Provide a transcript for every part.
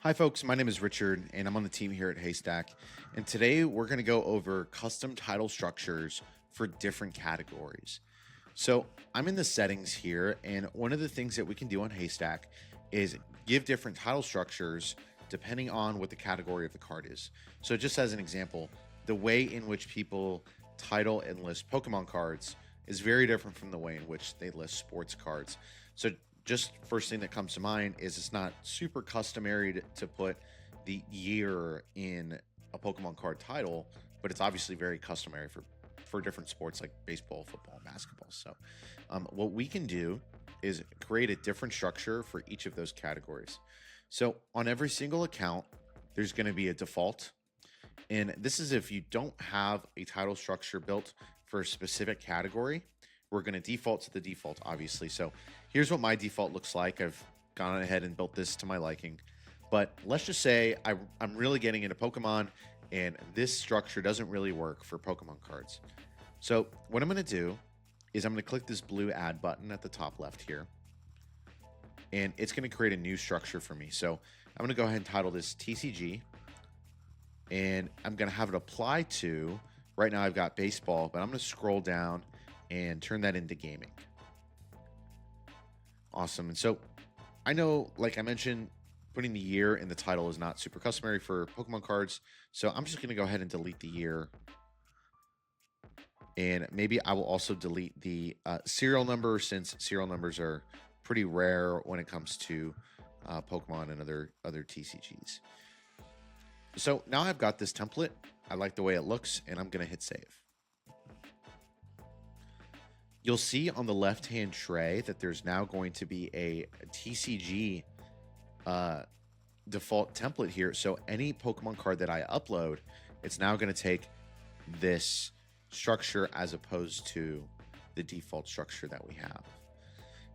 Hi, folks. My name is Richard, and I'm on the team here at Heystack. And today we're going to go over custom title structures for different categories. So I'm in the settings here, and one of the things that we can do on Heystack is give different title structures depending on what the category of the card is. So, just as an example, the way in which people title and list Pokemon cards is very different from the way in which they list sports cards. So, just first thing that comes to mind is it's not super customary to put the year in a Pokemon card title, but it's obviously very customary for different sports like baseball, football, and basketball. So, what we can do is create a different structure for each of those categories. So, on every single account, there's going to be a default, and this is if you don't have a title structure built for a specific category. We're going to default to the default, obviously. So here's what my default looks like. I've gone ahead and built this to my liking. But let's just say I'm really getting into Pokemon, and this structure doesn't really work for Pokemon cards. So what I'm going to do is I'm going to click this blue add button at the top left here, and it's going to create a new structure for me. So I'm going to go ahead and title this TCG, and I'm going to have it apply to, right now I've got baseball, but I'm going to scroll down and turn that into gaming. Awesome. And so I know, like I mentioned, putting the year in the title is not super customary for Pokemon cards. So I'm just going to go ahead and delete the year. And maybe I will also delete the serial number, since serial numbers are pretty rare when it comes to Pokemon and other TCGs. So now I've got this template. I like the way it looks, and I'm going to hit save. You'll see on the left-hand tray that there's now going to be a TCG default template here. So any Pokemon card that I upload, it's now going to take this structure as opposed to the default structure that we have.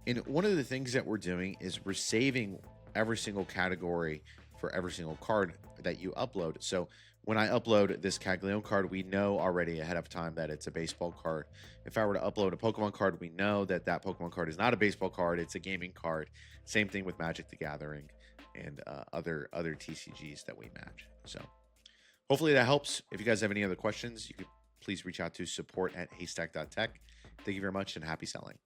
And one of the things that we're doing is we're saving every single category for every single card that you upload. So when I upload this Caglione card, we know already ahead of time that it's a baseball card. If I were to upload a Pokemon card, we know that that Pokemon card is not a baseball card, it's a gaming card. Same thing with Magic the Gathering and other TCGs that we match. So hopefully that helps. If you guys have any other questions, you could please reach out to support@heystack.tech. Thank you very much, and happy selling.